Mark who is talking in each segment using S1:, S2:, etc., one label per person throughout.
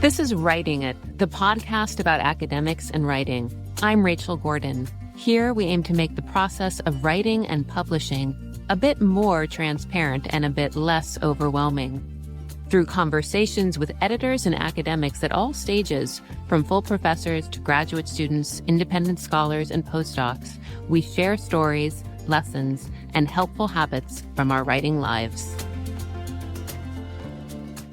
S1: This is Writing It, the podcast about academics and writing. I'm Rachel Gordon. Here we aim to make the process of writing and publishing a bit more transparent and a bit less overwhelming. Through conversations with editors and academics at all stages, from full professors to graduate students, independent scholars, and postdocs, we share stories, lessons, and helpful habits from our writing lives.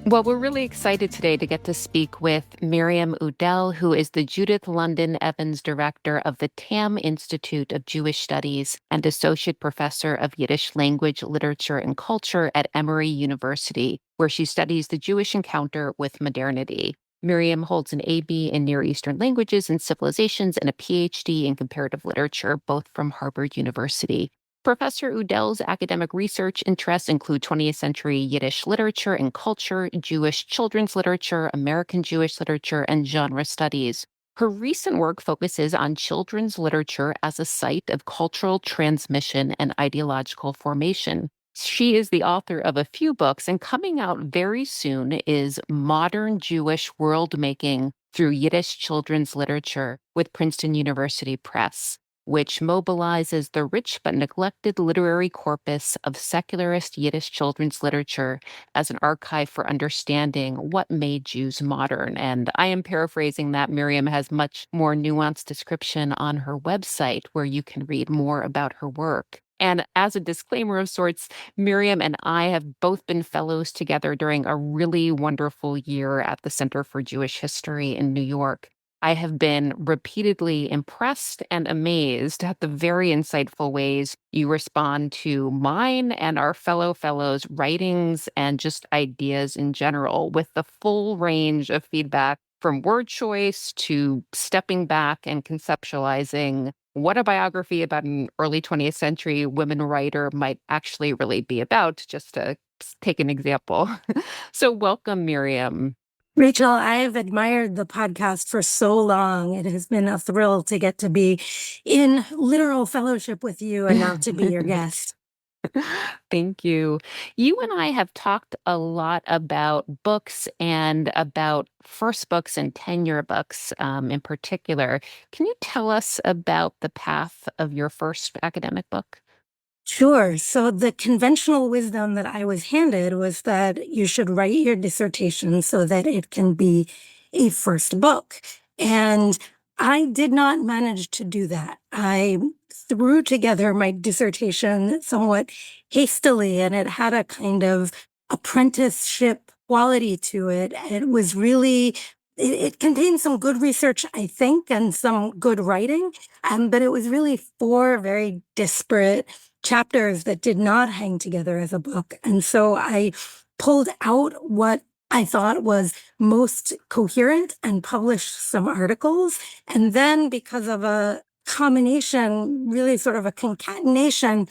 S1: Well, we're really excited today to get to speak with Miriam Udel, who is the Judith London Evans Director of the Tam Institute of Jewish Studies and Associate Professor of Yiddish Language, Literature, and Culture at Emory University, where she studies the Jewish encounter with modernity. Miriam holds an AB in Near Eastern Languages and Civilizations and a PhD in Comparative Literature, both from Harvard University. Professor Udel's academic research interests include 20th century Yiddish literature and culture, Jewish children's literature, American Jewish literature, and genre studies. Her recent work focuses on children's literature as a site of cultural transmission and ideological formation. She is the author of a few books, and coming out very soon is Modern Jewish World Making Through Yiddish Children's Literature with Princeton University Press, which mobilizes the rich but neglected literary corpus of secularist Yiddish children's literature as an archive for understanding what made Jews modern. And I am paraphrasing that. Miriam has much more nuanced description on her website where you can read more about her work. And as a disclaimer of sorts, Miriam and I have both been fellows together during a really wonderful year at the Center for Jewish History in New York. I have been repeatedly impressed and amazed at the very insightful ways you respond to mine and our fellows' writings and just ideas in general, with the full range of feedback from word choice to stepping back and conceptualizing what a biography about an early 20th century women writer might actually really be about, just to take an example. So welcome, Miriam.
S2: Rachel, I've admired the podcast for so long. It has been a thrill to get to be in literal fellowship with you and now to be your guest.
S1: Thank you. You and I have talked a lot about books and about first books and tenure books in particular. Can you tell us about the path of your first academic book?
S2: Sure. So the conventional wisdom that I was handed was that you should write your dissertation so that it can be a first book. And I did not manage to do that. I threw together my dissertation somewhat hastily, and it had a kind of apprenticeship quality to it. It was really, it contained some good research, I think, and some good writing. But it was really four very disparate chapters that did not hang together as a book. And so I pulled out what I thought was most coherent and published some articles. And then, because of a combination, really sort of a concatenation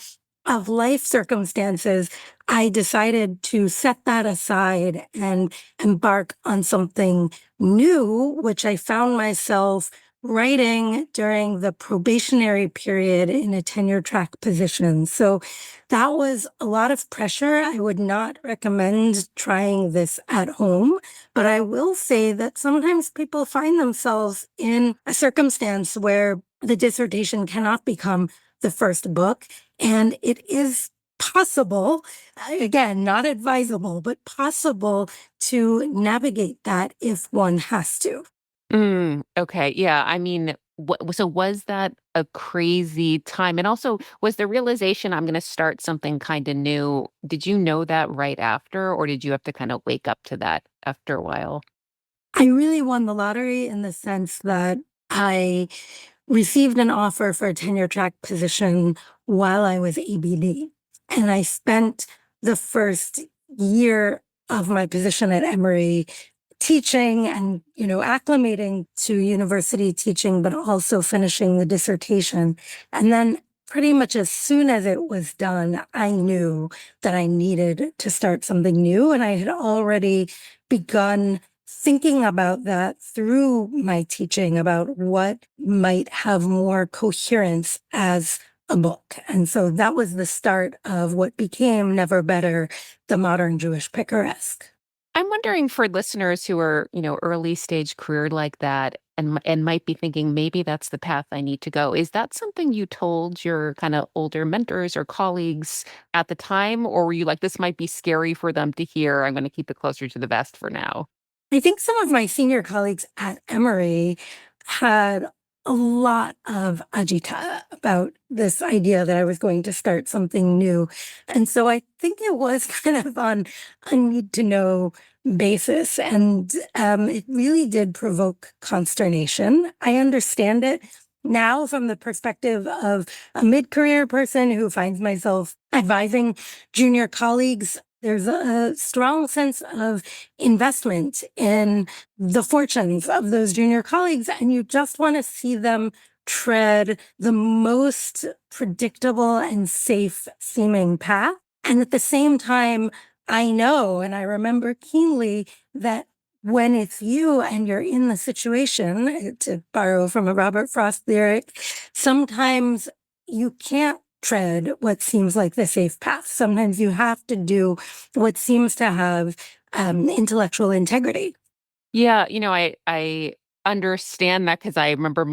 S2: of life circumstances, I decided to set that aside and embark on something new, which I found myself writing during the probationary period in a tenure track position. So that was a lot of pressure. I would not recommend trying this at home, but I will say that sometimes people find themselves in a circumstance where the dissertation cannot become the first book, and it is possible, again, not advisable, but possible to navigate that if one has to.
S1: Okay. Yeah. I mean, so was that a crazy time? And also, was the realization I'm going to start something kind of new? Did you know that right after, or did you have to kind of wake up to that after a while?
S2: I really won the lottery in the sense that I received an offer for a tenure track position while I was ABD. And I spent the first year of my position at Emory teaching and, acclimating to university teaching, but also finishing the dissertation. And then pretty much as soon as it was done, I knew that I needed to start something new. And I had already begun thinking about that through my teaching about what might have more coherence as a book. And so that was the start of what became Never Better, the Modern Jewish Picaresque.
S1: I'm wondering for listeners who are, early stage career like that and might be thinking maybe that's the path I need to go. Is that something you told your kind of older mentors or colleagues at the time, or were you like, this might be scary for them to hear? I'm going to keep it closer to the vest for now.
S2: I think some of my senior colleagues at Emory had a lot of agita about this idea that I was going to start something new. And so I think it was kind of on a need to know basis. And it really did provoke consternation. I understand it now from the perspective of a mid career person who finds myself advising junior colleagues. There's a strong sense of investment in the fortunes of those junior colleagues, and you just want to see them tread the most predictable and safe seeming path. And at the same time, I know and I remember keenly that when it's you and you're in the situation, to borrow from a Robert Frost lyric, sometimes you can't tread what seems like the safe path. Sometimes you have to do what seems to have intellectual integrity.
S1: Yeah, I understand that because I remember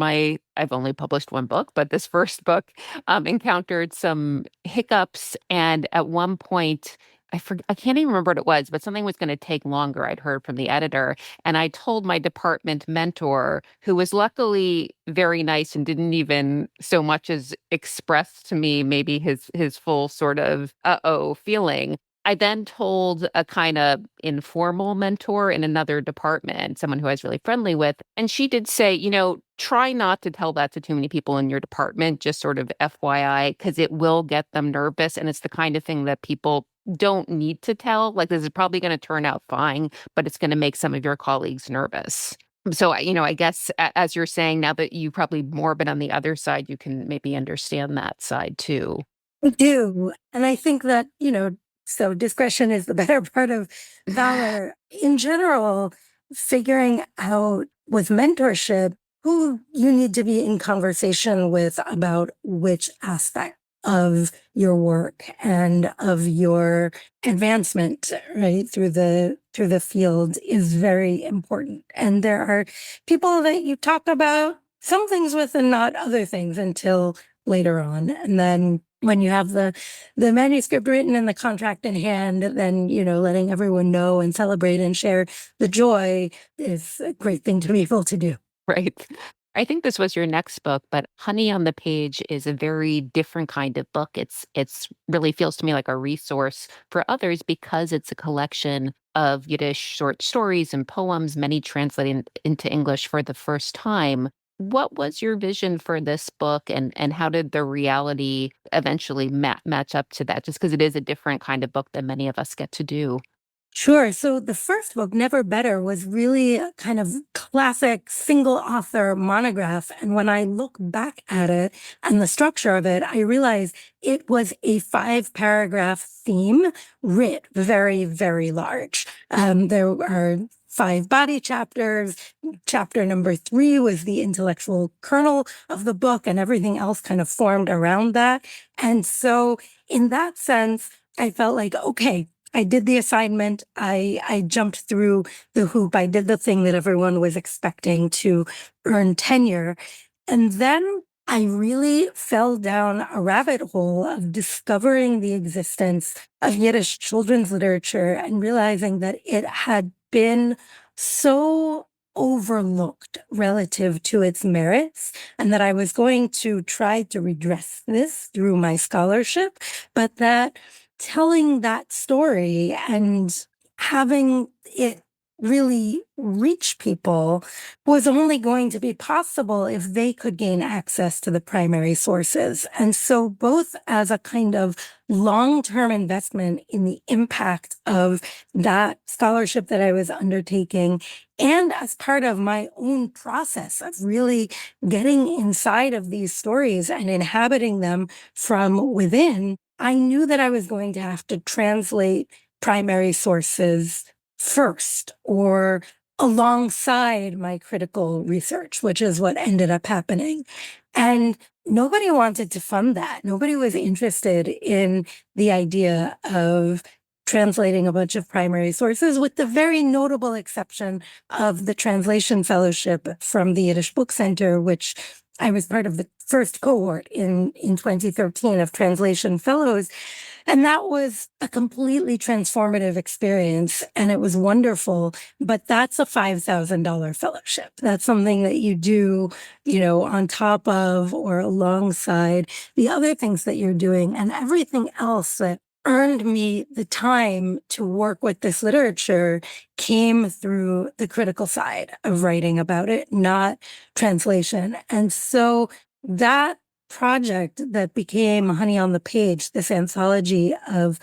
S1: I've only published one book, but this first book encountered some hiccups, and at one point, I can't even remember what it was, but something was going to take longer. I'd heard from the editor, and I told my department mentor, who was luckily very nice and didn't even so much as express to me maybe his full sort of uh-oh feeling. I then told a kind of informal mentor in another department, someone who I was really friendly with, and she did say, try not to tell that to too many people in your department, just sort of FYI, because it will get them nervous. And it's the kind of thing that people don't need to tell. Like, this is probably going to turn out fine, but it's going to make some of your colleagues nervous. So, I guess as you're saying now that you've probably more been on the other side, you can maybe understand that side too.
S2: I do. And I think that, so discretion is the better part of valor. In general, figuring out with mentorship who you need to be in conversation with about which aspect of your work and of your advancement right through the field is very important. And there are people that you talk about some things with and not other things until later on. And then when you have the manuscript written and the contract in hand, then, letting everyone know and celebrate and share the joy is a great thing to be able to do.
S1: Right. I think this was your next book, but Honey on the Page is a very different kind of book. It's really feels to me like a resource for others because it's a collection of Yiddish short stories and poems, many translated into English for the first time. What was your vision for this book, and how did the reality eventually match up to that? Just because it is a different kind of book than many of us get to do.
S2: Sure. So the first book, Never Better, was really a kind of classic single author monograph. And when I look back at it and the structure of it, I realize it was a 5-paragraph theme writ very, very large. There are 5 body chapters. Chapter number 3 was the intellectual kernel of the book, and everything else kind of formed around that. And so in that sense, I felt like, okay, I did the assignment. I jumped through the hoop. I did the thing that everyone was expecting to earn tenure. And then I really fell down a rabbit hole of discovering the existence of Yiddish children's literature and realizing that it had been so overlooked relative to its merits, and that I was going to try to redress this through my scholarship, but that telling that story and having it really reach people was only going to be possible if they could gain access to the primary sources. And so both as a kind of long-term investment in the impact of that scholarship that I was undertaking, and as part of my own process of really getting inside of these stories and inhabiting them from within, I knew that I was going to have to translate primary sources first or alongside my critical research, which is what ended up happening. And nobody wanted to fund that. Nobody was interested in the idea of translating a bunch of primary sources, with the very notable exception of the translation fellowship from the Yiddish Book Center, which I was part of the first cohort in 2013 of translation fellows. And that was a completely transformative experience. And it was wonderful. But that's a $5,000 fellowship. That's something that you do, on top of or alongside the other things that you're doing, and everything else that earned me the time to work with this literature came through the critical side of writing about it, not translation. And so that project that became Honey on the Page, this anthology of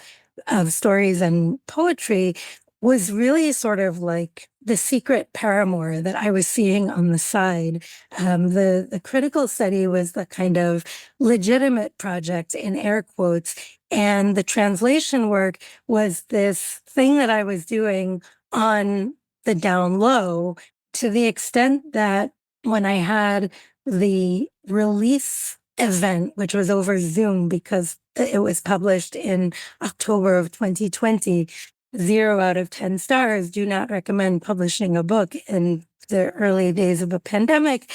S2: stories and poetry, was really sort of like the secret paramour that I was seeing on the side. The critical study was the kind of legitimate project in air quotes, and the translation work was this thing that I was doing on the down low, to the extent that when I had the release event, which was over Zoom because it was published in October of 2020, 0 out of 10 stars. Do not recommend publishing a book in the early days of a pandemic.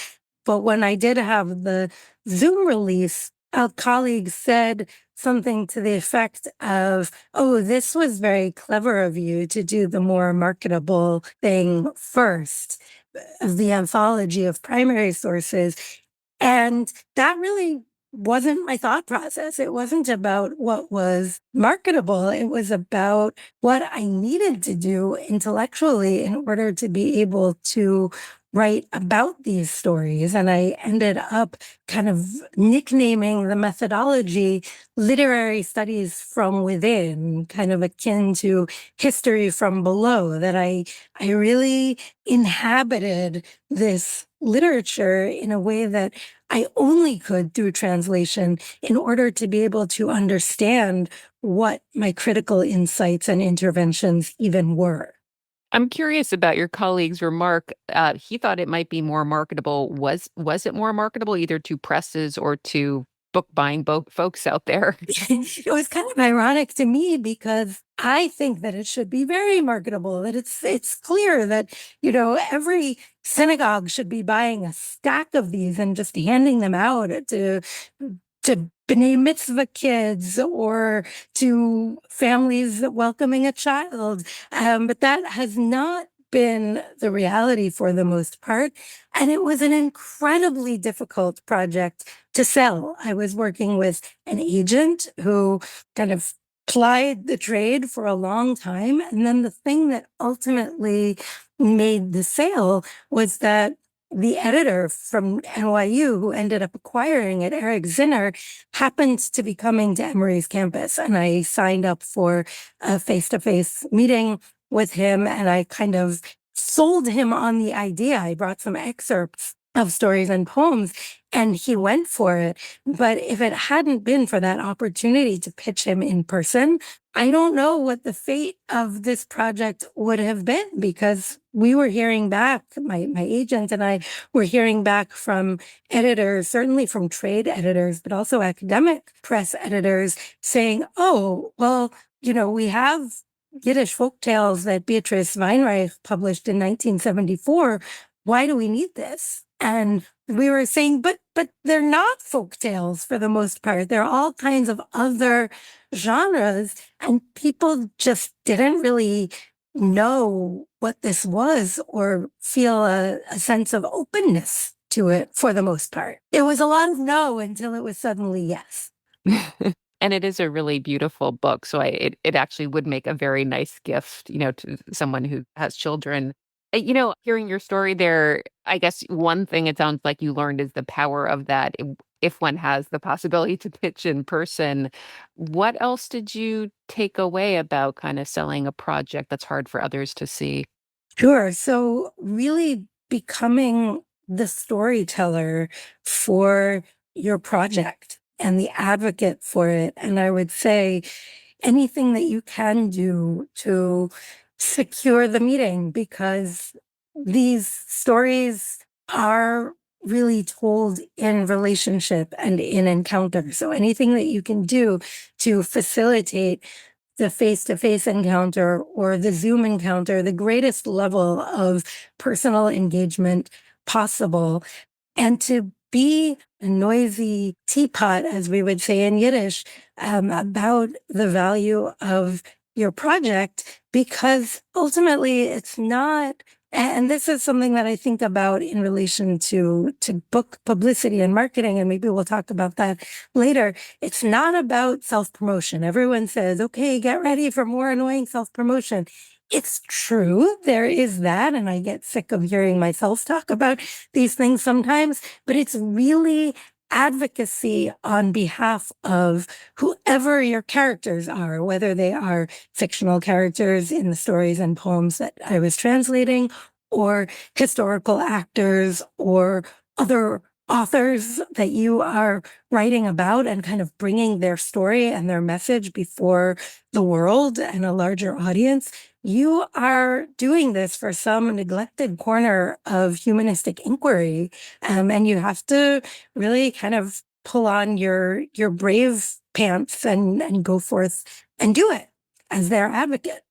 S2: But when I did have the Zoom release, a colleague said something to the effect of, "Oh, this was very clever of you to do the more marketable thing first, of the anthology of primary sources." And that really wasn't my thought process. It wasn't about what was marketable. It was about what I needed to do intellectually in order to be able to write about these stories. And I ended up kind of nicknaming the methodology literary studies from within, kind of akin to history from below, that I really inhabited this literature in a way that I only could through translation, in order to be able to understand what my critical insights and interventions even were.
S1: I'm curious about your colleague's remark. He thought it might be more marketable. Was it more marketable either to presses or to book buying folks out there?
S2: It was kind of ironic to me, because I think that it should be very marketable, that it's clear that, every synagogue should be buying a stack of these and just handing them out to B'nai Mitzvah kids or to families welcoming a child. But that has not been the reality for the most part. And it was an incredibly difficult project to sell. I was working with an agent who kind of plied the trade for a long time. And then the thing that ultimately made the sale was that the editor from NYU, who ended up acquiring it, Eric Zinner, happened to be coming to Emory's campus. And I signed up for a face-to-face meeting with him, and I kind of sold him on the idea. I brought some excerpts of stories and poems, and he went for it. But if it hadn't been for that opportunity to pitch him in person, I don't know what the fate of this project would have been, because we were hearing back, my agent and I were hearing back from editors, certainly from trade editors, but also academic press editors, saying, "Oh, well, we have Yiddish folktales that Beatrice Weinreich published in 1974. Why do we need this?" And we were saying, but they're not folktales for the most part. There are all kinds of other genres, and people just didn't really know what this was or feel a sense of openness to it for the most part. It was a lot of no until it was suddenly yes.
S1: And it is a really beautiful book, so it actually would make a very nice gift, to someone who has children. Hearing your story there, I guess one thing it sounds like you learned is the power of that if one has the possibility to pitch in person. What else did you take away about kind of selling a project that's hard for others to see?
S2: Sure. So really becoming the storyteller for your project and the advocate for it. And I would say anything that you can do to secure the meeting, because these stories are really told in relationship and in encounter. So anything that you can do to facilitate the face-to-face encounter or the Zoom encounter, the greatest level of personal engagement possible. And to be a noisy teapot, as we would say in Yiddish, about the value of your project, because ultimately it's not, and this is something that I think about in relation to book publicity and marketing, and maybe we'll talk about that later. It's not about self-promotion. Everyone says, okay, get ready for more annoying self-promotion. It's true, there is that, and I get sick of hearing myself talk about these things sometimes, but it's really advocacy on behalf of whoever your characters are, whether they are fictional characters in the stories and poems that I was translating, or historical actors, or other authors that you are writing about, and kind of bringing their story and their message before the world and a larger audience. You are doing this for some neglected corner of humanistic inquiry, and you have to really kind of pull on your brave pants and go forth and do it as their advocate.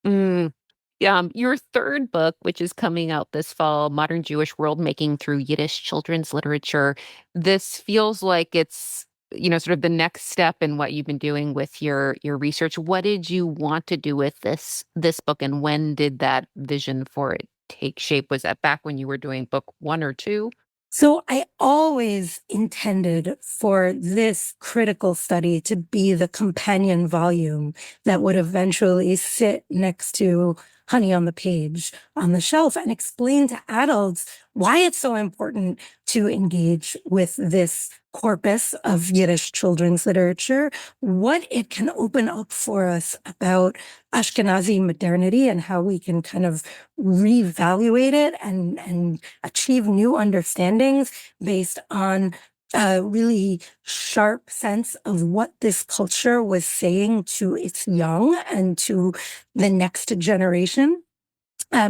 S1: Mm. Your third book, which is coming out this fall, Modern Jewish World Making Through Yiddish Children's Literature. This feels like it's, sort of the next step in what you've been doing with your research. What did you want to do with this book, and when did that vision for it take shape? Was that back when you were doing book 1 or 2?
S2: So I always intended for this critical study to be the companion volume that would eventually sit next to Honey on the Page on the shelf and explain to adults why it's so important to engage with this corpus of Yiddish children's literature, what it can open up for us about Ashkenazi modernity and how we can kind of reevaluate it and achieve new understandings based on a really sharp sense of what this culture was saying to its young and to the next generation.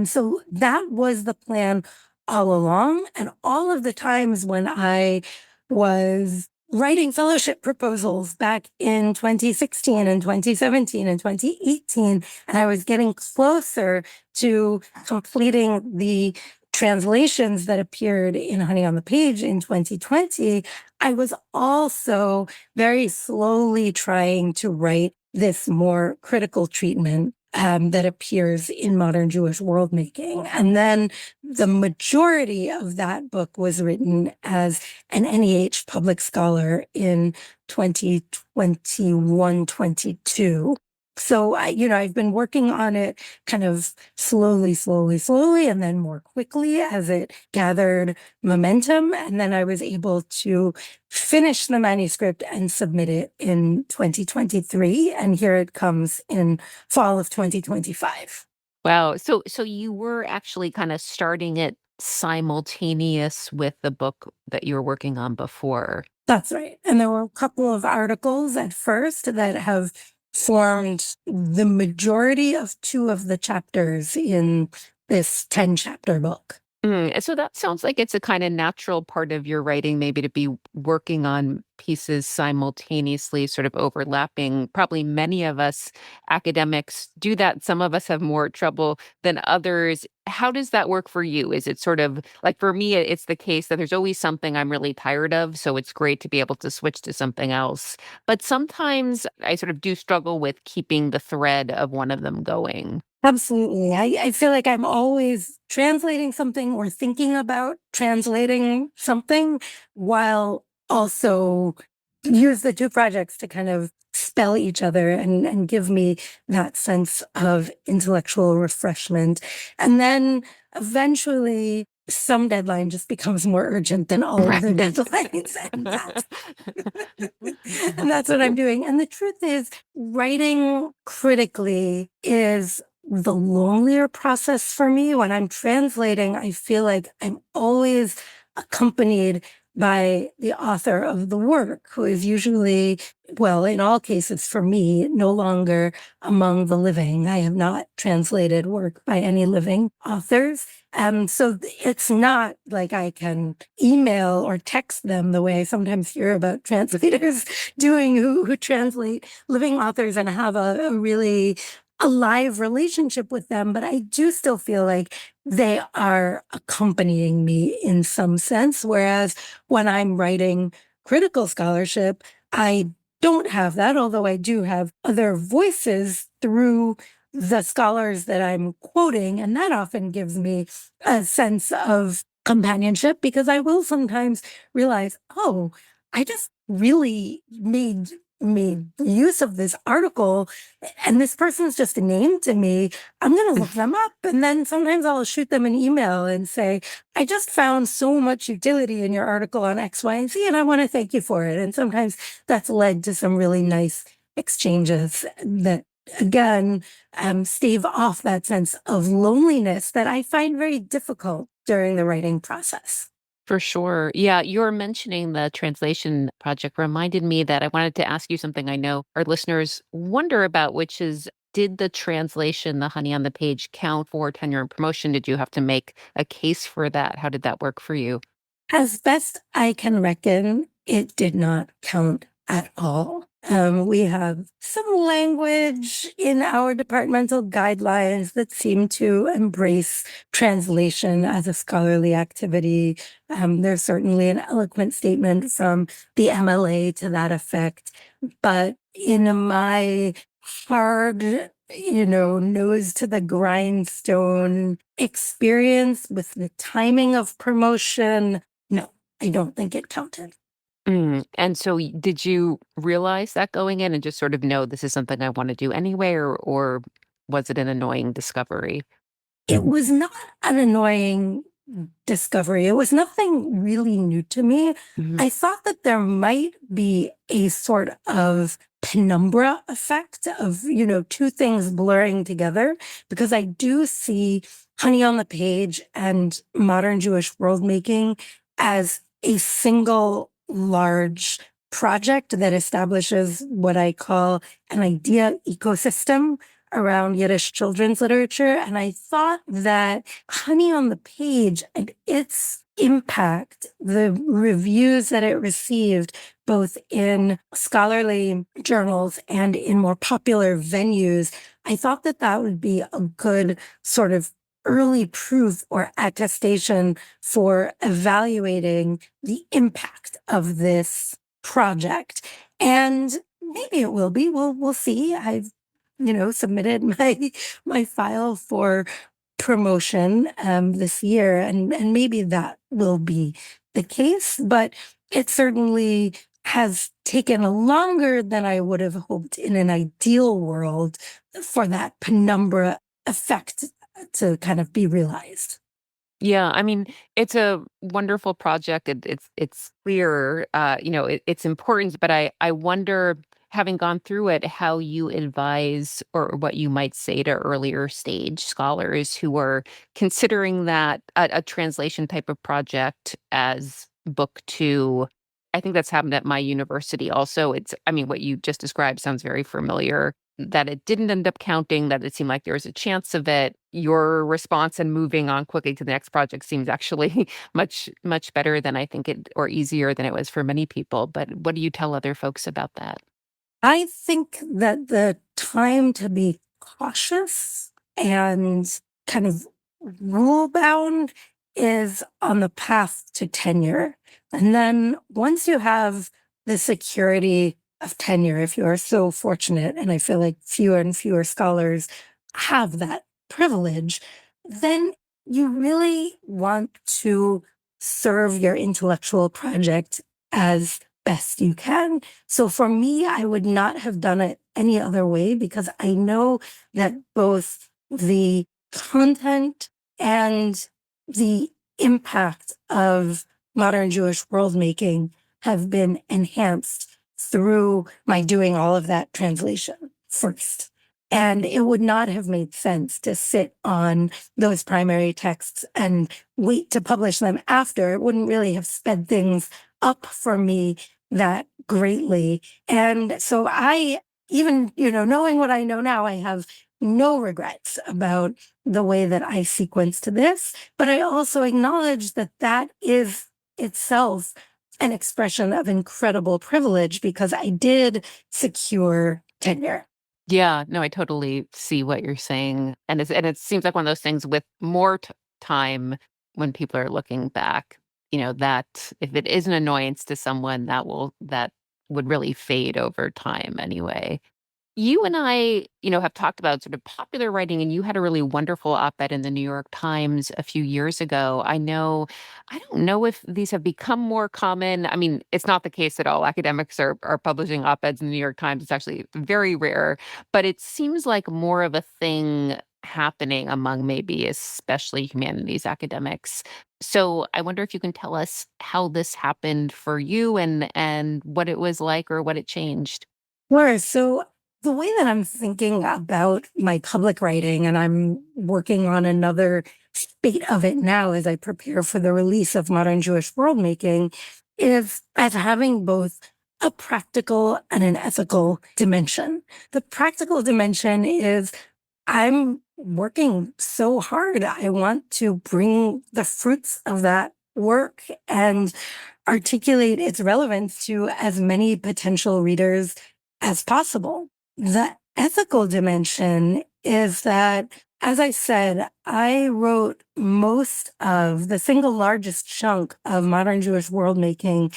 S2: So that was the plan all along. And all of the times when I was writing fellowship proposals back in 2016 and 2017 and 2018, and I was getting closer to completing the translations that appeared in Honey on the Page in 2020, I was also very slowly trying to write this more critical treatment that appears in Modern Jewish World Making. And then the majority of that book was written as an NEH public scholar in 2021, 22. So I've been working on it kind of slowly, and then more quickly as it gathered momentum. And then I was able to finish the manuscript and submit it in 2023. And here it comes in fall of 2025.
S1: Wow. So you were actually kind of starting it simultaneous with the book that you were working on before.
S2: That's right. And there were a couple of articles at first that have formed the majority of 2 of the chapters in this 10-chapter book.
S1: And so that sounds like it's a kind of natural part of your writing, maybe to be working on pieces simultaneously, sort of overlapping. Probably many of us academics do that. Some of us have more trouble than others. How does that work for you? Is it sort of like, for me, it's the case that there's always something I'm really tired of. So it's great to be able to switch to something else. But sometimes I sort of do struggle with keeping the thread of one of them going.
S2: Absolutely. I feel like I'm always translating something or thinking about translating something while also use the 2 projects to kind of spell each other and give me that sense of intellectual refreshment. And then eventually some deadline just becomes more urgent than all
S1: Right.
S2: other deadlines. And that's what I'm doing. And the truth is, writing critically is the lonelier process for me. When I'm translating, I feel like I'm always accompanied by the author of the work, who is usually, well, in all cases for me, no longer among the living. I have not translated work by any living authors. So it's not like I can email or text them the way I sometimes hear about translators doing who translate living authors and have a really alive relationship with them. But I do still feel like they are accompanying me in some sense. Whereas when I'm writing critical scholarship, I don't have that, although I do have other voices through the scholars that I'm quoting. And that often gives me a sense of companionship because I will sometimes realize, oh, I just really made use of this article and this person's just a name to me. I'm going to look them up. And then sometimes I'll shoot them an email and say, I just found so much utility in your article on X, Y, and Z, and I want to thank you for it. And sometimes that's led to some really nice exchanges that, again, stave off that sense of loneliness that I find very difficult during the writing process.
S1: For sure. Yeah, your mentioning the translation project reminded me that I wanted to ask you something I know our listeners wonder about, which is, did the translation, the honey on the page, count for tenure and promotion? Did you have to make a case for that? How did that work for you?
S2: As best I can reckon, it did not count at all. We have some language in our departmental guidelines that seem to embrace translation as a scholarly activity. There's certainly an eloquent statement from the MLA to that effect. But in my hard, nose to the grindstone experience with the timing of promotion, no, I don't think it counted.
S1: And so did you realize that going in and just sort of know this is something I want to do anyway, or was it an annoying discovery?
S2: It was not an annoying discovery. It was nothing really new to me.
S1: Mhm.
S2: I thought that there might be a sort of penumbra effect of, two things blurring together, because I do see Honey on the Page and modern Jewish world making as a single large project that establishes what I call an idea ecosystem around Yiddish children's literature. And I thought that Honey on the Page and its impact, the reviews that it received, both in scholarly journals and in more popular venues, I thought that that would be a good sort of early proof or attestation for evaluating the impact of this project. And maybe it will be. We'll see. I've submitted my file for promotion this year, and maybe that will be the case. But it certainly has taken longer than I would have hoped in an ideal world for that penumbra effect to kind of be realized.
S1: Yeah, I mean, it's a wonderful project. It's clear, its importance, but I wonder, having gone through it, how you advise or what you might say to earlier stage scholars who are considering that a translation type of project as book two. I think that's happened at my university also. I mean, what you just described sounds very familiar, that it didn't end up counting, that it seemed like there was a chance of it. Your response and moving on quickly to the next project seems actually much better than I think it, or easier than it was for many people. But what do you tell other folks about that?
S2: I think that the time to be cautious and kind of rule bound is on the path to tenure. And then once you have the security of tenure, if you are so fortunate, and I feel like fewer and fewer scholars have that privilege, then you really want to serve your intellectual project as best you can. So for me, I would not have done it any other way, because I know that both the content and the impact of modern Jewish world making have been enhanced through my doing all of that translation first. And it would not have made sense to sit on those primary texts and wait to publish them after. It wouldn't really have sped things up for me that greatly. And so I, even, knowing what I know now, I have no regrets about the way that I sequenced this. But I also acknowledge that that is itself an expression of incredible privilege because I did secure tenure.
S1: Yeah, no, I totally see what you're saying. And it seems like one of those things with more time when people are looking back, that if it is an annoyance to someone, that would really fade over time anyway. You and I, have talked about sort of popular writing, and you had a really wonderful op-ed in the New York Times a few years ago. I don't know if these have become more common. I mean, it's not the case at all. Academics are publishing op-eds in the New York Times. It's actually very rare, but it seems like more of a thing happening among maybe especially humanities academics. So I wonder if you can tell us how this happened for you and what it was like or what it changed.
S2: Sure. So the way that I'm thinking about my public writing, and I'm working on another spate of it now as I prepare for the release of Modern Jewish World Making, is as having both a practical and an ethical dimension. The practical dimension is I'm working so hard. I want to bring the fruits of that work and articulate its relevance to as many potential readers as possible. The ethical dimension is that, as I said, I wrote most of the single largest chunk of modern Jewish world making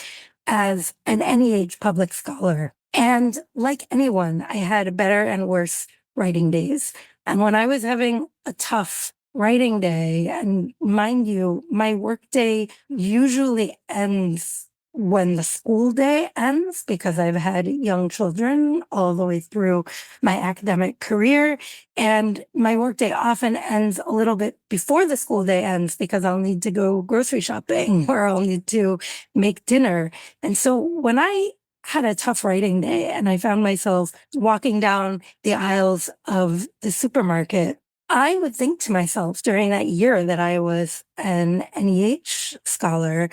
S2: as an NEH public scholar. And like anyone, I had better and worse writing days. And when I was having a tough writing day, and mind you, my workday usually ends when the school day ends because I've had young children all the way through my academic career. And my workday often ends a little bit before the school day ends because I'll need to go grocery shopping or I'll need to make dinner. And so when I had a tough writing day and I found myself walking down the aisles of the supermarket, I would think to myself during that year that I was an NEH scholar,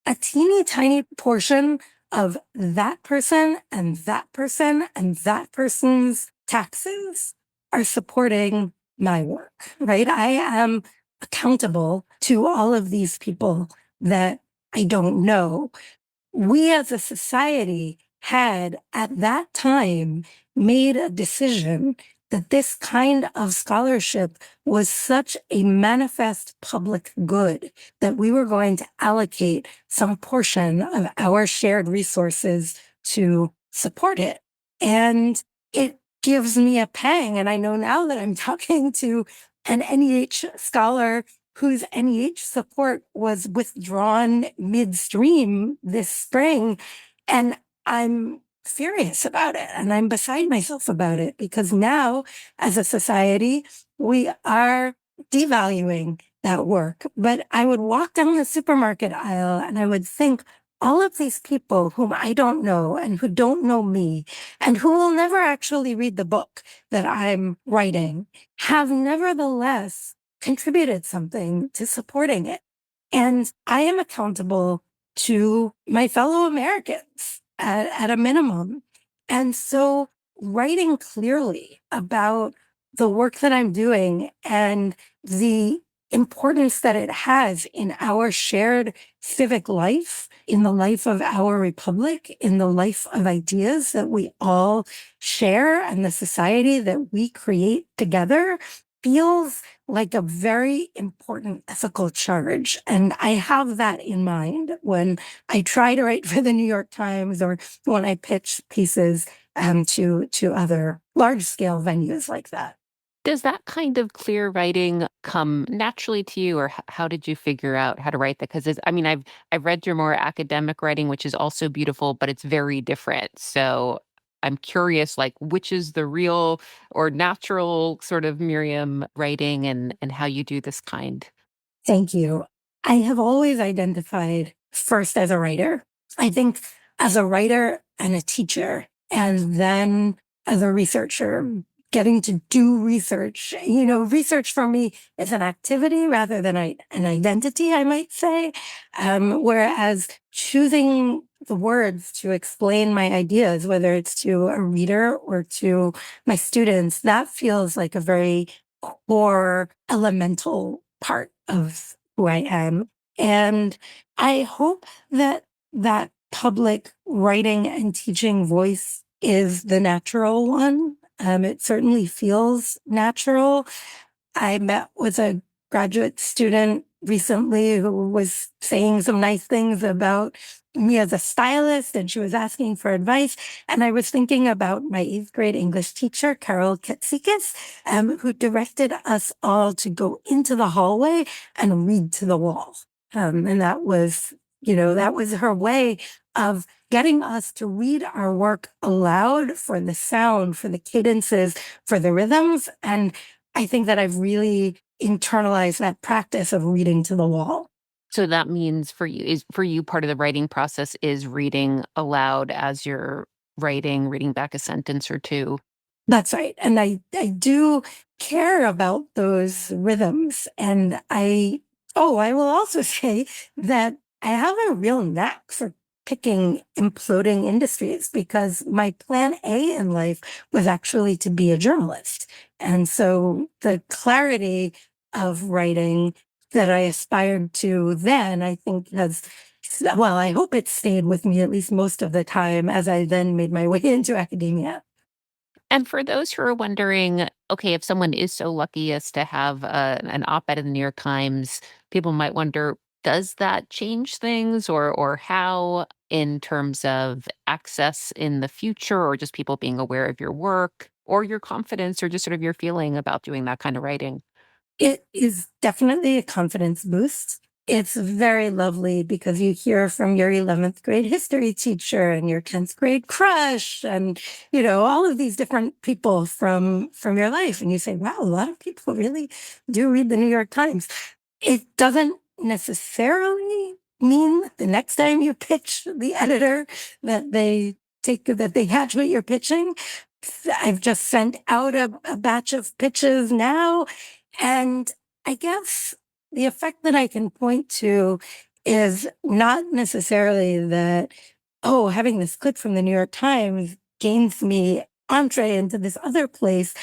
S2: a teeny tiny portion of that person and that person and that person's taxes are supporting my work, right? I am accountable to all of these people that I don't know. We as a society had at that time made a decision that this kind of scholarship was such a manifest public good that we were going to allocate some portion of our shared resources to support it. And it gives me a pang. And I know now that I'm talking to an NEH scholar whose NEH support was withdrawn midstream this spring. And I'm furious about it. And I'm beside myself about it because now, as a society, we are devaluing that work. But I would walk down the supermarket aisle and I would think, all of these people whom I don't know and who don't know me and who will never actually read the book that I'm writing have nevertheless contributed something to supporting it. And I am accountable to my fellow Americans at a minimum. And so writing clearly about the work that I'm doing and the importance that it has in our shared civic life, in the life of our republic, in the life of ideas that we all share and the society that we create together feels like a very important ethical charge. And I have that in mind when I try to write for the New York Times or when I pitch pieces to other large scale venues like that.
S1: Does that kind of clear writing come naturally to you, or how did you figure out how to write that? Because I mean, I've read your more academic writing, which is also beautiful, but it's very different. So I'm curious, like, which is the real or natural sort of Miriam writing, and how you do this kind.
S2: Thank you. I have always identified first as a writer. I think as a writer and a teacher, and then as a researcher. getting to do research. Research for me is an activity rather than an identity, I might say. Whereas choosing the words to explain my ideas, whether it's to a reader or to my students, that feels like a very core elemental part of who I am. And I hope that that public writing and teaching voice is the natural one. It certainly feels natural. I met with a graduate student recently who was saying some nice things about me as a stylist, and she was asking for advice. And I was thinking about my eighth grade English teacher, Carol Katsikis, who directed us all to go into the hallway and read to the wall. And that was her way of getting us to read our work aloud for the sound, for the cadences, for the rhythms. And I think that I've really internalized that practice of reading to the wall.
S1: So that means for you part of the writing process is reading aloud as you're writing, reading back a sentence or two.
S2: That's right. And I do care about those rhythms. And I will also say that I have a real knack for picking imploding industries because my plan A in life was actually to be a journalist. And so the clarity of writing that I aspired to then, I think I hope it stayed with me at least most of the time as I then made my way into academia.
S1: And for those who are wondering, okay, if someone is so lucky as to have an op-ed in the New York Times, people might wonder, does that change things or how in terms of access in the future or just people being aware of your work or your confidence or just sort of your feeling about doing that kind of writing?
S2: It is definitely a confidence boost. It's very lovely because you hear from your 11th grade history teacher and your 10th grade crush and, all of these different people from your life. And you say, wow, a lot of people really do read the New York Times. It doesn't necessarily mean the next time you pitch the editor that they catch what you're pitching. I've just sent out a batch of pitches now. And I guess the effect that I can point to is not necessarily that, oh, having this clip from the New York Times gains me entree into this other place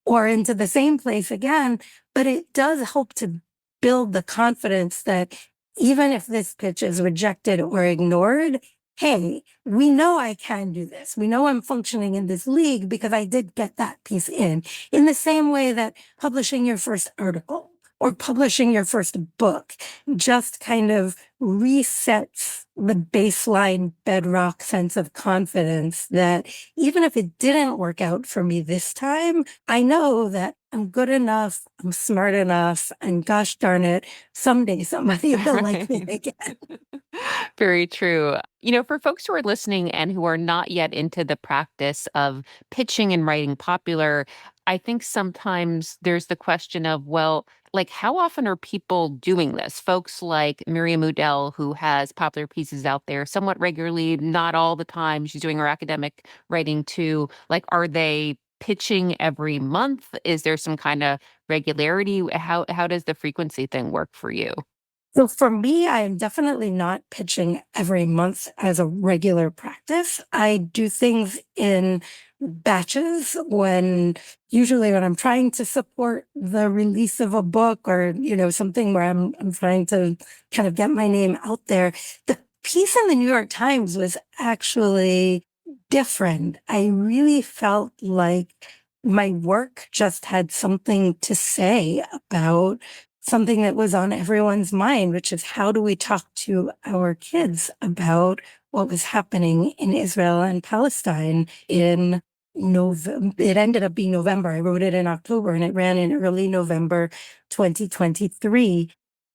S2: or into the same place again, but it does help to build the confidence that even if this pitch is rejected or ignored, hey, we know I can do this. We know I'm functioning in this league because I did get that piece in the same way that publishing your first article or publishing your first book just kind of resets the baseline bedrock sense of confidence that even if it didn't work out for me this time, I know that I'm good enough, I'm smart enough, and gosh darn it, someday somebody will like me
S1: Right.
S2: again.
S1: Very true. For folks who are listening and who are not yet into the practice of pitching and writing popular, I think sometimes there's the question of, well, like how often are people doing this? Folks like Miriam Udel, who has popular pieces out there somewhat regularly, not all the time. She's doing her academic writing too. Like, are they pitching every month? Is there some kind of regularity? How does the frequency thing work for you?
S2: So for me, I am definitely not pitching every month as a regular practice. I do things in batches usually when I'm trying to support the release of a book or, something where I'm trying to kind of get my name out there. The piece in the New York Times was actually different. I really felt like my work just had something to say about something that was on everyone's mind, which is how do we talk to our kids about what was happening in Israel and Palestine in November. It ended up being November. I wrote it in October and it ran in early November 2023.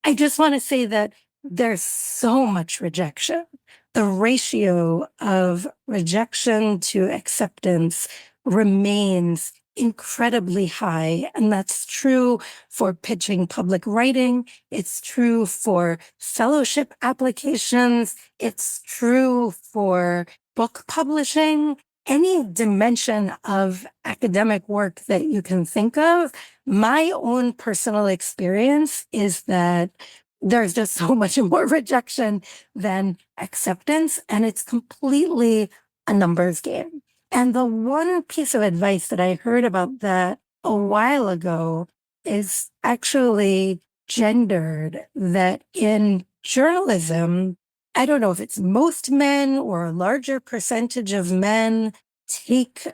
S2: I just want to say that there's so much rejection. The ratio of rejection to acceptance remains incredibly high. And that's true for pitching public writing. It's true for fellowship applications. It's true for book publishing. any dimension of academic work that you can think of, my own personal experience is that there's just so much more rejection than acceptance, and it's completely a numbers game. And the one piece of advice that I heard about that a while ago is actually gendered, that in journalism, I don't know if it's most men or a larger percentage of men take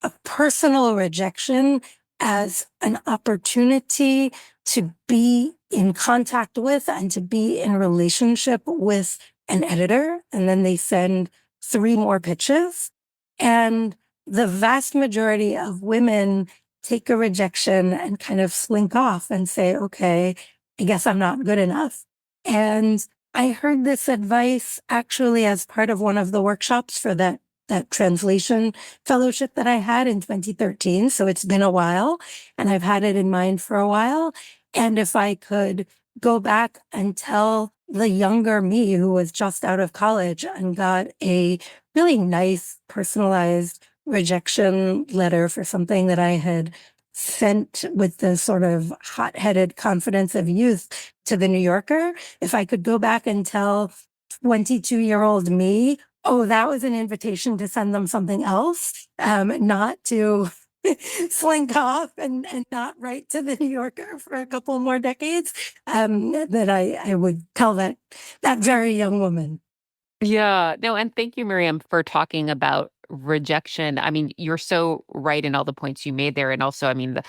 S2: a personal rejection as an opportunity to be in contact with and to be in relationship with an editor. And then they send 3 more pitches. And the vast majority of women take a rejection and kind of slink off and say, okay, I guess I'm not good enough. And I heard this advice actually as part of one of the workshops for that translation fellowship that I had in 2013. So it's been a while, and I've had it in mind for a while. And if I could go back and tell the younger me who was just out of college and got a really nice personalized rejection letter for something that I had sent with the sort of hot-headed confidence of youth to the New Yorker, if I could go back and tell 22-year-old me, oh, that was an invitation to send them something else, not to slink off and not write to the New Yorker for a couple more decades, that I would tell that very young woman.
S1: Yeah. No, and thank you, Miriam, for talking about rejection. I mean, you're so right in all the points you made there. And also, I mean,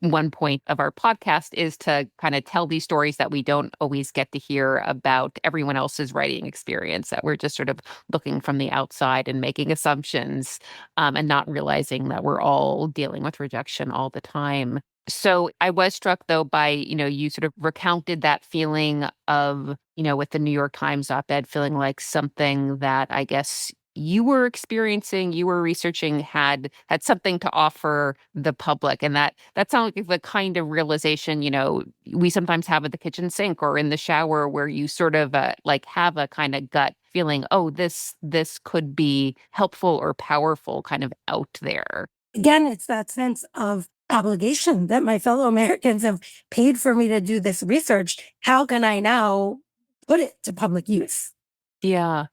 S1: one point of our podcast is to kind of tell these stories that we don't always get to hear about everyone else's writing experience, that we're just sort of looking from the outside and making assumptions, and not realizing that we're all dealing with rejection all the time. So I was struck though by, you sort of recounted that feeling of, with the New York Times op-ed feeling like something that I guess you were experiencing, you were researching had something to offer the public. And that sounds like the kind of realization, we sometimes have at the kitchen sink or in the shower where you sort of like have a kind of gut feeling, oh, this could be helpful or powerful kind of out there.
S2: Again, it's that sense of obligation that my fellow Americans have paid for me to do this research. How can I now put it to public use?
S1: Yeah.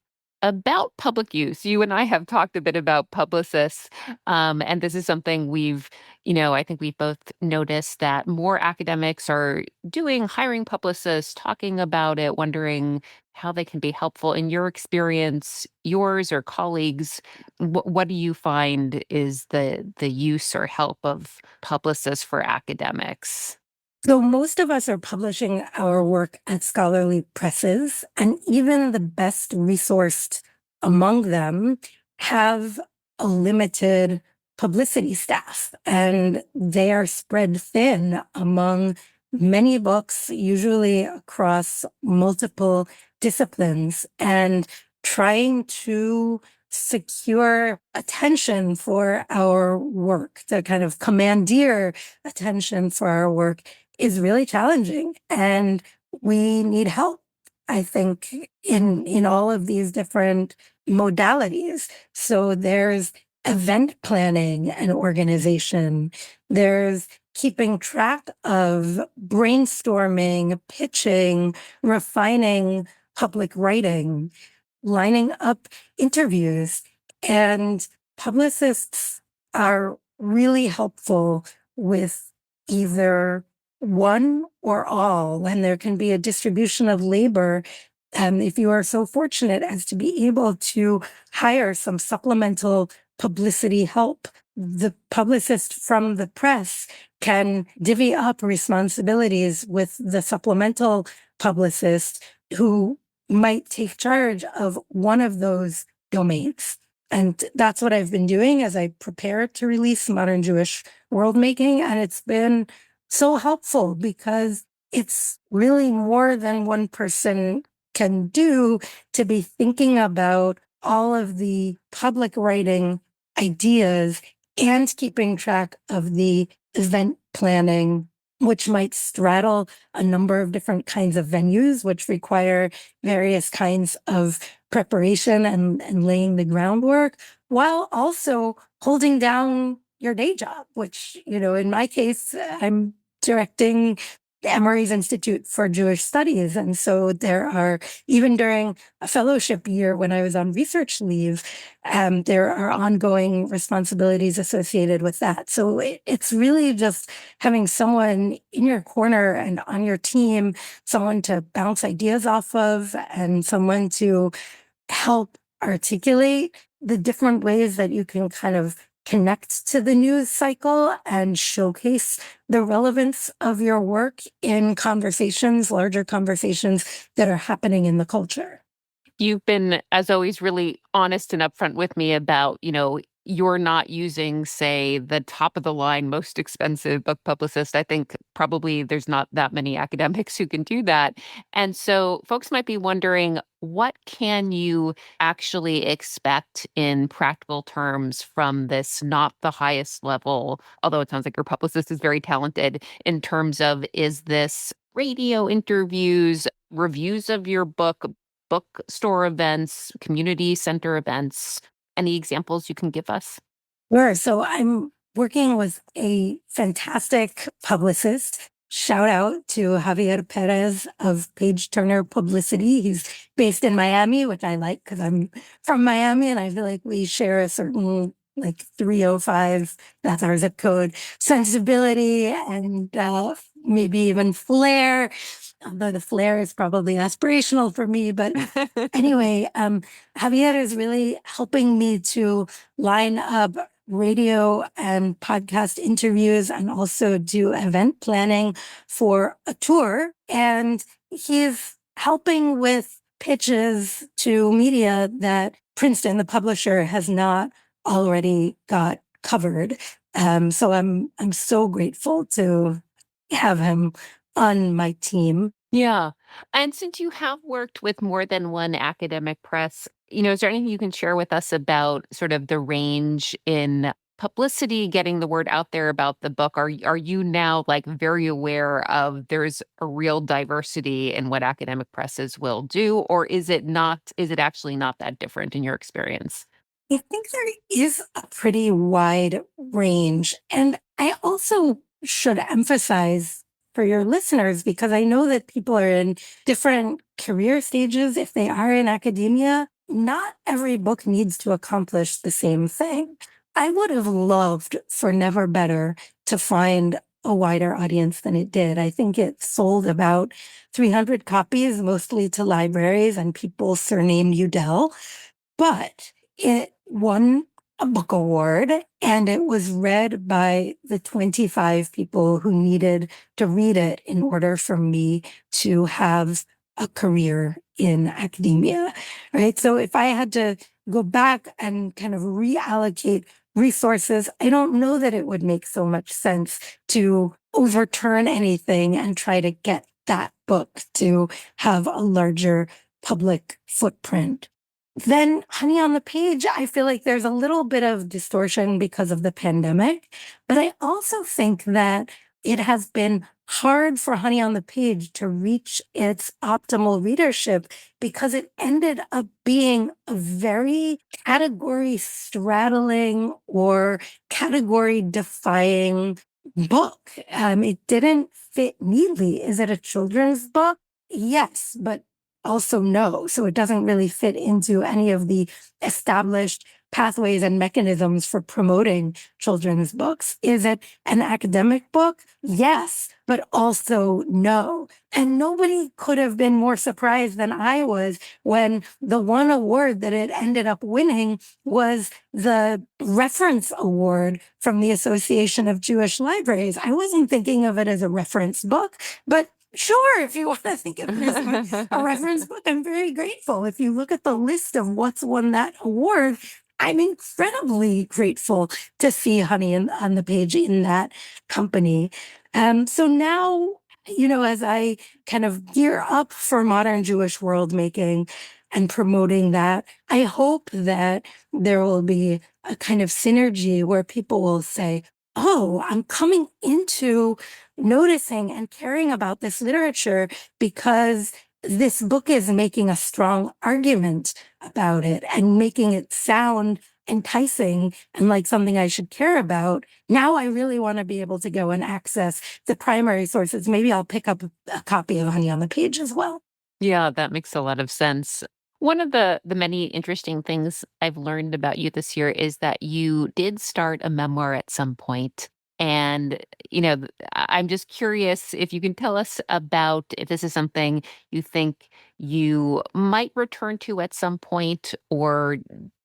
S1: About public use, you and I have talked a bit about publicists, and this is something I think we've both noticed that more academics are hiring publicists, talking about it, wondering how they can be helpful. In your experience, yours or colleagues, what do you find is the use or help of publicists for academics?
S2: So most of us are publishing our work at scholarly presses, and even the best resourced among them have a limited publicity staff, and they are spread thin among many books, usually across multiple disciplines, and trying to secure attention for our work, to kind of commandeer attention for our work is really challenging, and we need help, I think, in all of these different modalities. So there's event planning and organization. There's keeping track of brainstorming, pitching, refining public writing, lining up interviews. And publicists are really helpful with either one or all, and there can be a distribution of labor. And if you are so fortunate as to be able to hire some supplemental publicity help, the publicist from the press can divvy up responsibilities with the supplemental publicist who might take charge of one of those domains. And that's what I've been doing as I prepare to release Modern Jewish World Making. And it's been so helpful because it's really more than one person can do to be thinking about all of the public writing ideas and keeping track of the event planning, which might straddle a number of different kinds of venues, which require various kinds of preparation and laying the groundwork while also holding down your day job, which, in my case, I'm directing the Emory's Institute for Jewish Studies. And so there are, even during a fellowship year when I was on research leave, there are ongoing responsibilities associated with that. So it's really just having someone in your corner and on your team, someone to bounce ideas off of, and someone to help articulate the different ways that you can kind of connect to the news cycle and showcase the relevance of your work in conversations, larger conversations that are happening in the culture.
S1: You've been, as always, really honest and upfront with me about, you're not using, say, the top of the line, most expensive book publicist. I think probably there's not that many academics who can do that. And so folks might be wondering, what can you actually expect in practical terms from this not the highest level, although it sounds like your publicist is very talented, in terms of, is this radio interviews, reviews of your bookstore events, community center events? Any examples you can give us?
S2: Sure. So I'm working with a fantastic publicist. Shout out to Javier Perez of Page Turner Publicity. He's based in Miami, which I like because I'm from Miami and I feel like we share a certain like 305, that's our zip code, sensibility and maybe even flair. Although the flair is probably aspirational for me. But anyway, Javier is really helping me to line up radio and podcast interviews and also do event planning for a tour. And he's helping with pitches to media that Princeton, the publisher, has not already got covered. So I'm so grateful to have him on my team.
S1: Yeah. And since you have worked with more than one academic press, is there anything you can share with us about sort of the range in publicity, getting the word out there about the book? Are you now like very aware of there's a real diversity in what academic presses will do, or is it not, is it actually not that different in your experience?
S2: I think there is a pretty wide range. And I also should emphasize for your listeners, because I know that people are in different career stages. If they are in academia, not every book needs to accomplish the same thing. I would have loved for Never Better to find a wider audience than it did. I think it sold about 300 copies, mostly to libraries and people surnamed Udel. But it won a book award and it was read by the 25 people who needed to read it in order for me to have a career in academia, right? So if I had to go back and kind of reallocate resources, I don't know that it would make so much sense to overturn anything and try to get that book to have a larger public footprint. Then Honey on the Page, I feel like there's a little bit of distortion because of the pandemic, but I also think that it has been hard for Honey on the Page to reach its optimal readership because it ended up being a very category straddling or category defying book. It didn't fit neatly. Is it a children's book? Yes, but also no. So it doesn't really fit into any of the established pathways and mechanisms for promoting children's books. Is it an academic book? Yes, but also no. And nobody could have been more surprised than I was when the one award that it ended up winning was the reference award from the Association of Jewish Libraries. I wasn't thinking of it as a reference book, but sure, if you want to think of it as a reference book, I'm very grateful. If you look at the list of what's won that award, I'm incredibly grateful to see Honey on the Page in that company. So now, as I kind of gear up for modern Jewish world making and promoting that, I hope that there will be a kind of synergy where people will say, oh, I'm coming into noticing and caring about this literature because this book is making a strong argument about it and making it sound enticing and like something I should care about. Now I really want to be able to go and access the primary sources. Maybe I'll pick up a copy of Honey on the Page as well.
S1: Yeah, that makes a lot of sense. One of the many interesting things I've learned about you this year is that you did start a memoir at some point. And, I'm just curious if you can tell us about if this is something you think you might return to at some point, or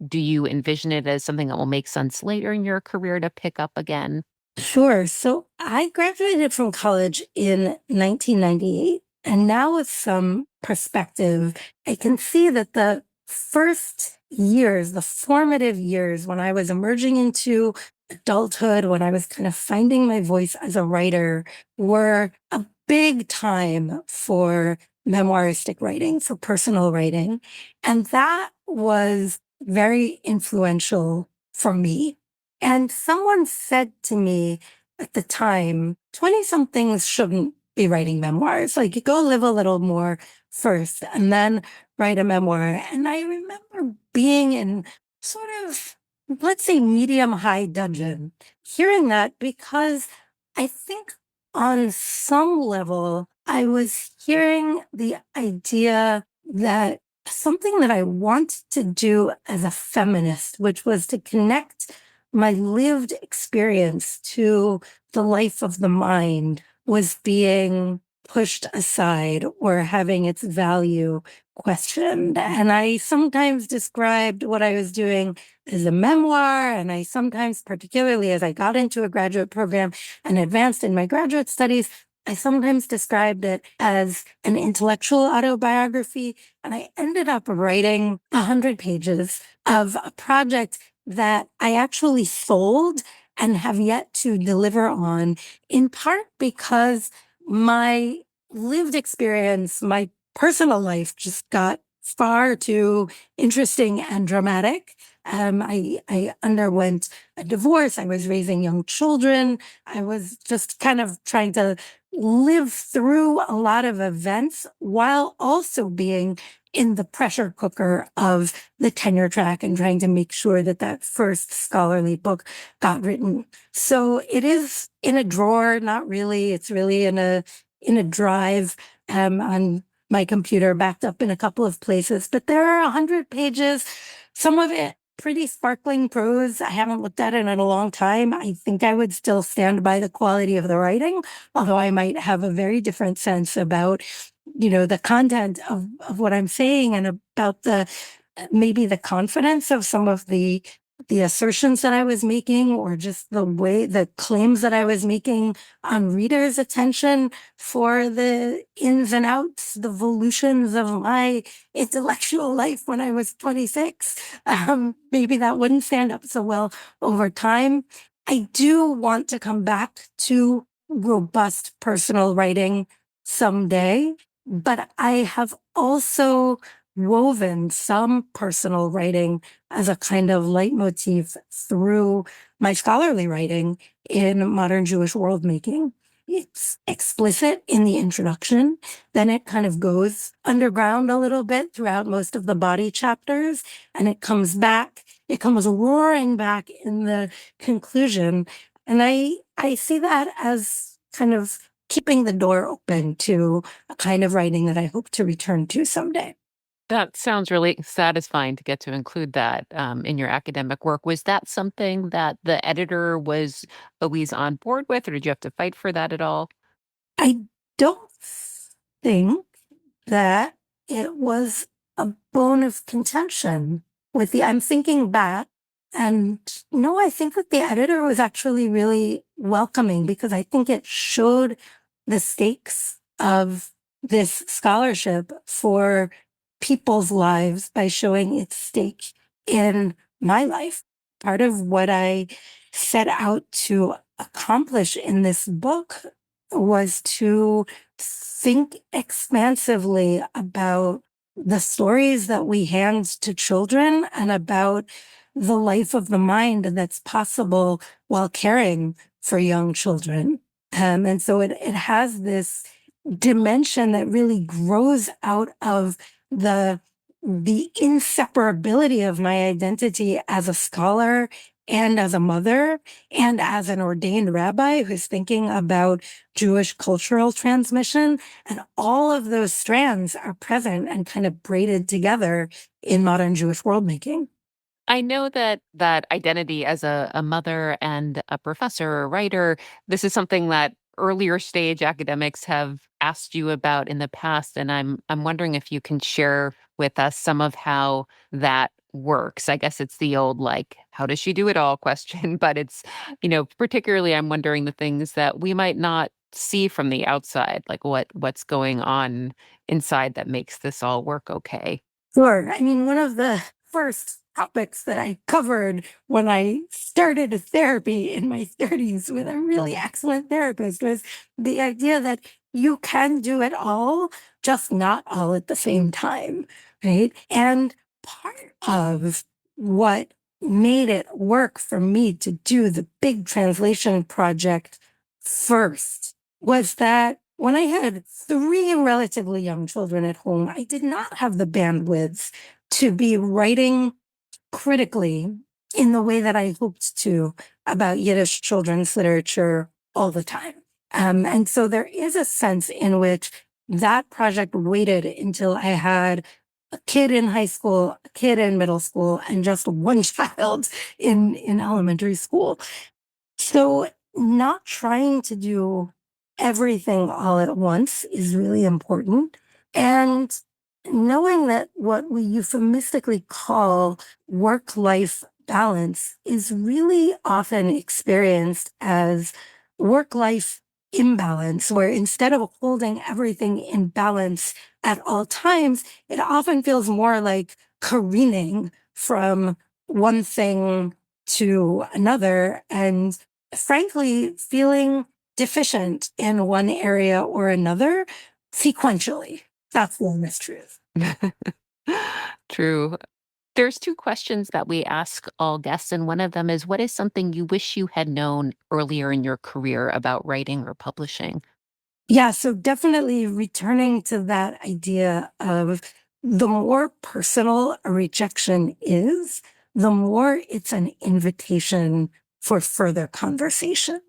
S1: do you envision it as something that will make sense later in your career to pick up again?
S2: Sure. So I graduated from college in 1998. And now, with some perspective, I can see that the first years, the formative years when I was emerging into adulthood, when I was kind of finding my voice as a writer, were a big time for memoiristic writing, for personal writing. And that was very influential for me. And someone said to me at the time, 20 somethings shouldn't be writing memoirs. Like, you go live a little more first and then write a memoir. And I remember being in sort of, let's say, medium high dudgeon, hearing that, because I think on some level, I was hearing the idea that something that I wanted to do as a feminist, which was to connect my lived experience to the life of the mind, was being pushed aside or having its value questioned. And I sometimes described what I was doing as a memoir. And I sometimes, particularly as I got into a graduate program and advanced in my graduate studies, I sometimes described it as an intellectual autobiography. And I ended up writing 100 pages of a project that I actually sold and have yet to deliver on, in part because my lived experience, my personal life just got far too interesting and dramatic. I underwent a divorce. I was raising young children. I was just kind of trying to live through a lot of events while also being in the pressure cooker of the tenure track and trying to make sure that that first scholarly book got written. So it is in a drawer, not really. It's really in a drive on my computer, backed up in a couple of places. But there are 100 pages, some of it pretty sparkling prose. I haven't looked at it in a long time. I think I would still stand by the quality of the writing, although I might have a very different sense about, the content of what I'm saying, and about the maybe the confidence of some of the assertions that I was making, or just the claims that I was making on readers' attention for the ins and outs, the volutions of my intellectual life when I was 26. Maybe that wouldn't stand up so well over time. I do want to come back to robust personal writing someday, but I have also woven some personal writing as a kind of leitmotif through my scholarly writing in modern Jewish world making. It's explicit in the introduction, then it kind of goes underground a little bit throughout most of the body chapters, and it comes back, it comes roaring back in the conclusion. And I see that as kind of keeping the door open to a kind of writing that I hope to return to someday.
S1: That sounds really satisfying to get to include that in your academic work. Was that something that the editor was always on board with, or did you have to fight for that at all?
S2: I don't think that it was a bone of contention with I'm thinking back, and no, I think that the editor was actually really welcoming, because I think it showed the stakes of this scholarship for people's lives by showing its stake in my life. Part of what I set out to accomplish in this book was to think expansively about the stories that we hand to children and about the life of the mind that's possible while caring for young children. And so it has this dimension that really grows out of the inseparability of my identity as a scholar and as a mother and as an ordained rabbi who's thinking about Jewish cultural transmission. And all of those strands are present and kind of braided together in modern Jewish world making.
S1: I know that identity as a mother and a professor or writer, this is something that earlier stage academics have asked you about in the past, and I'm wondering if you can share with us some of how that works. I guess it's the old like, how does she do it all question, but it's, particularly I'm wondering the things that we might not see from the outside, like what's going on inside that makes this all work okay.
S2: Sure. I mean, one of the first topics that I covered when I started therapy in my 30s with a really excellent therapist was the idea that you can do it all, just not all at the same time. Right. And part of what made it work for me to do the big translation project first was that when I had three relatively young children at home, I did not have the bandwidth to be writing critically in the way that I hoped to about Yiddish children's literature all the time. And so there is a sense in which that project waited until I had a kid in high school, a kid in middle school, and just one child in elementary school. So, not trying to do everything all at once is really important. And knowing that what we euphemistically call work life balance is really often experienced as work life imbalance, where instead of holding everything in balance at all times, it often feels more like careening from one thing to another. And frankly, feeling deficient in one area or another sequentially. That's the honest truth.
S1: True. There's two questions that we ask all guests, and one of them is, what is something you wish you had known earlier in your career about writing or publishing?
S2: Yeah, so definitely returning to that idea of the more personal a rejection is, the more it's an invitation for further conversation.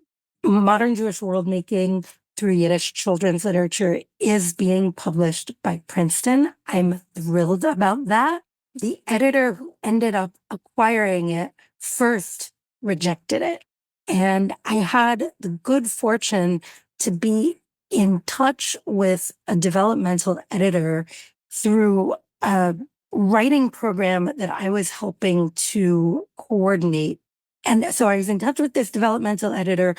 S2: Modern Jewish world making through Yiddish children's literature is being published by Princeton. I'm thrilled about that. The editor who ended up acquiring it first rejected it. And I had the good fortune to be in touch with a developmental editor through a writing program that I was helping to coordinate. And so I was in touch with this developmental editor.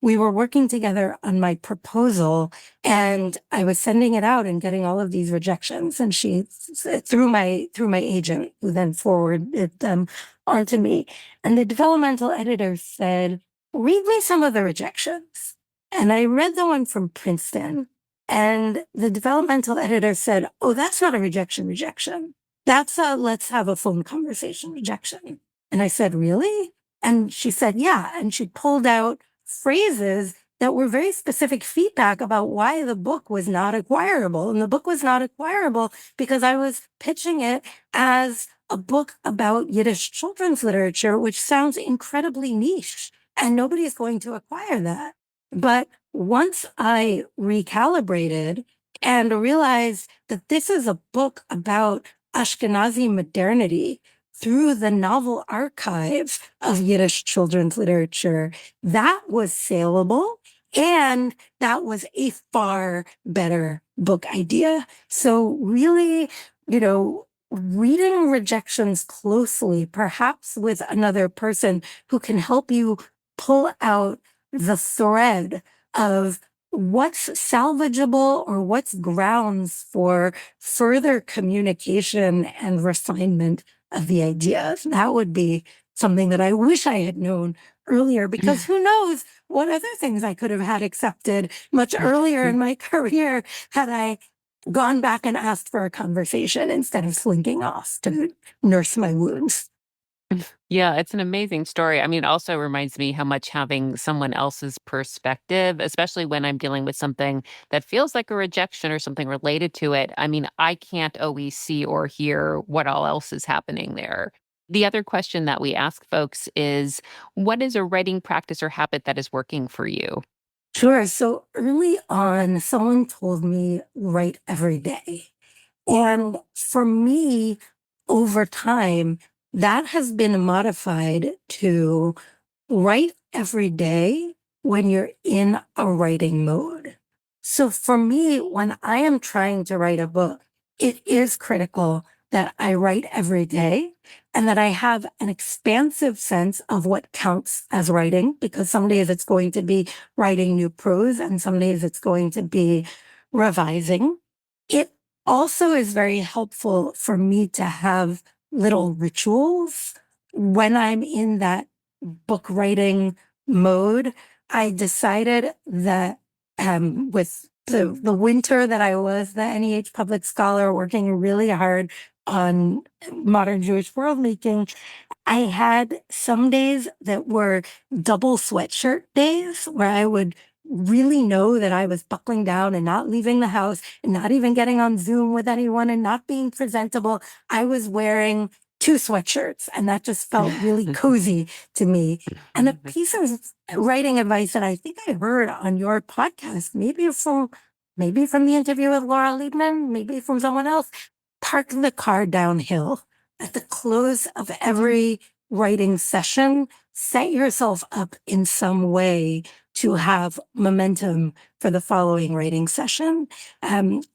S2: We were working together on my proposal and I was sending it out and getting all of these rejections. And she, through my agent, who then forwarded them onto me. And the developmental editor said, read me some of the rejections. And I read the one from Princeton, and the developmental editor said, oh, that's not a rejection. That's a let's have a phone conversation rejection. And I said, really? And she said, yeah. And she pulled out phrases that were very specific feedback about why the book was not acquirable. And the book was not acquirable because I was pitching it as a book about Yiddish children's literature, which sounds incredibly niche, and nobody is going to acquire that. But once I recalibrated and realized that this is a book about Ashkenazi modernity through the novel archive of Yiddish children's literature, that was saleable. And that was a far better book idea. So really, reading rejections closely, perhaps with another person who can help you pull out the thread of what's salvageable or what's grounds for further communication and refinement of the ideas. That would be something that I wish I had known earlier, because who knows what other things I could have had accepted much earlier in my career had I gone back and asked for a conversation instead of slinking off to nurse my wounds.
S1: Yeah, it's an amazing story. I mean, it also reminds me how much having someone else's perspective, especially when I'm dealing with something that feels like a rejection or something related to it. I mean, I can't always see or hear what all else is happening there. The other question that we ask folks is, what is a writing practice or habit that is working for you?
S2: Sure. So early on, someone told me write every day. And for me, over time, that has been modified to write every day when you're in a writing mode. So for me, when I am trying to write a book, it is critical that I write every day and that I have an expansive sense of what counts as writing, because some days it's going to be writing new prose and some days it's going to be revising. It also is very helpful for me to have little rituals when I'm in that book writing mode. I decided that with the winter that I was the NEH public scholar working really hard on modern Jewish world making, I had some days that were double sweatshirt days where I would really know that I was buckling down and not leaving the house and not even getting on Zoom with anyone and not being presentable. I was wearing two sweatshirts, and that just felt really cozy to me. And a piece of writing advice that I think I heard on your podcast, maybe from the interview with Laura Liebman, maybe from someone else, park the car downhill. At the close of every writing session, set yourself up in some way to have momentum for the following writing session.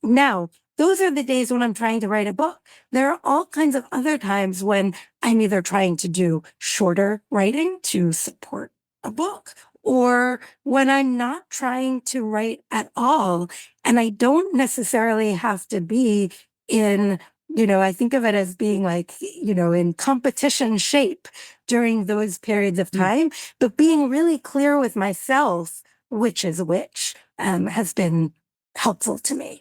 S2: Now, those are the days when I'm trying to write a book. There are all kinds of other times when I'm either trying to do shorter writing to support a book, or when I'm not trying to write at all. And I don't necessarily have to be in, I think of it as being like, in competition shape during those periods of time, but being really clear with myself, which is which, has been helpful to me.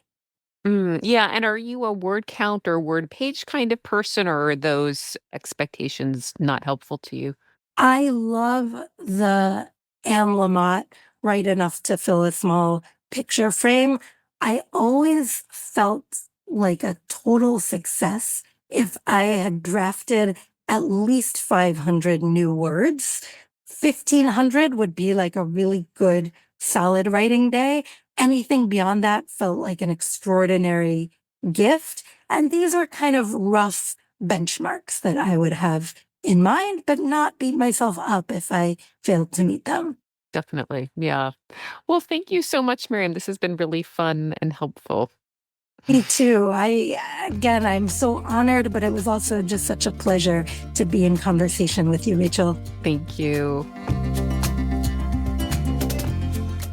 S1: Yeah, and are you a word count or word page kind of person, or are those expectations not helpful to you?
S2: I love the Anne Lamott, Right Enough to Fill a Small Picture frame. I always felt like a total success if I had drafted at least 500 new words. 1,500 would be like a really good, solid writing day. Anything beyond that felt like an extraordinary gift. And these are kind of rough benchmarks that I would have in mind, but not beat myself up if I failed to meet them.
S1: Definitely. Yeah. Well, thank you so much, Miriam. This has been really fun and helpful.
S2: Me too. Again, I'm so honored, but it was also just such a pleasure to be in conversation with you, Rachel.
S1: Thank you.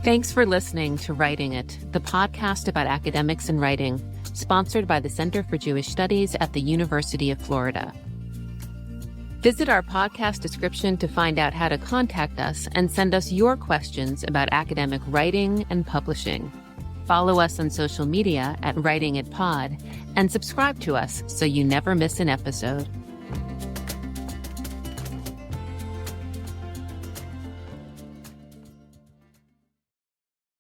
S1: Thanks for listening to Writing It, the podcast about academics and writing, sponsored by the Center for Jewish Studies at the University of Florida. Visit our podcast description to find out how to contact us and send us your questions about academic writing and publishing. Follow us on social media at Writing It Pod and subscribe to us so you never miss an episode.